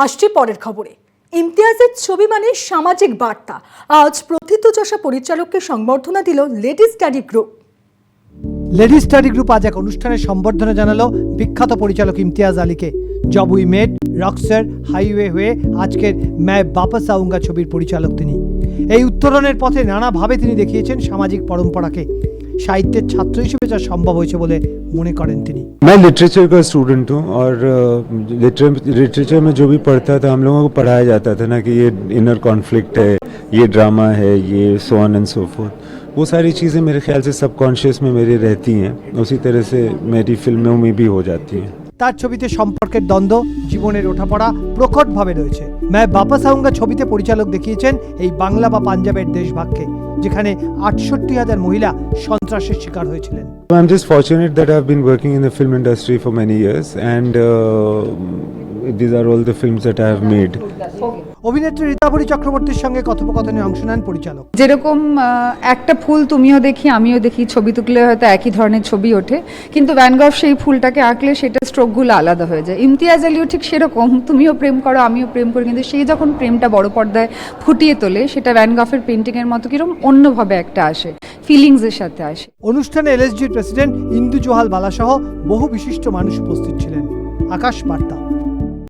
আসছি পরের খবরে। ইমতিয়াজের ছবি মানে সামাজিক বার্তা। আজ প্রথিতযশা পরিচালককে সংবর্ধনা দিল lady study group. Lady study group আজ এক অনুষ্ঠানে সম্বর্ধনা জানালো বিখ্যাত পরিচালক ইমতিয়াজ আলীকে। জব উই মেট, রক্সার, হাইওয়ে হয়ে আজকের मैं वापस आऊंगा ছবির পরিচালক তিনি। এই উত্তরণের পথে নানাভাবে তিনি দেখিয়েছেন সামাজিক পরম্পরাকে। সাহিত্যের ছাত্র হিসেবে যা সম্ভব হয়েছে বলে মনে করেন তিনি। मैं लिटरेचर का स्टूडेंट हूँ और लिटरेचर में जो भी पढ़ता था हम लोगों को पढ़ाया जाता था ना कि ये इनर कॉन्फ्लिक्ट है, ये ड्रामा है, ये so on and so fourth. वो सारी चीज़ें मेरे ख्याल से सबकॉन्शियस में मेरी रहती हैं, उसी तरह से मेरी फिल्मों में भी हो जाती हैं। তার ছবিতে সম্পর্কের দ্বন্দ্ব, জীবনের ওঠাপড়া প্রকটভাবে রয়েছে। मैं वापस आऊंगा ছবিতে পরিচালক দেখিয়েছেন এই বাংলা বা পাঞ্জাবের দেশভাগকে, যেখানে 68,000 মহিলা সন্ত্রাসের শিকার হয়েছিলেন। I'm just fortunate that I've been working in the film industry for many years and these are all the films that I have made. অভিনেত্রী রীতাভরি চক্রবর্তীর সঙ্গে কথোপকথনে অংশ নেন পরিচালক। যেরকম একটা ফুল তুমিও দেখি আমিও দেখি, ছবি তুললে হয়তো একই ধরনের ছবি ওঠে, কিন্তু ভ্যান গঘ সেই ফুলটাকে আঁকলে সেটা স্ট্রোকগুলো আলাদা হয়ে যায়। ইমতিয়াজ আলীও ঠিক সেরকম, তুমিও প্রেম করো আমিও প্রেম করি, কিন্তু সেই যখন প্রেমটা বড় পর্দায় ফুটিয়ে তোলে সেটা ভ্যান গঘের পেন্টিংয়ের মতো কিরকম অন্যভাবে একটা আসে, ফিলিংসের সাথে আসে। অনুষ্ঠানে এলএসজির প্রেসিডেন্ট ইন্দু জোহাল বালা সহ বহু বিশিষ্ট মানুষ উপস্থিত ছিলেন। আকাশ বার্তা।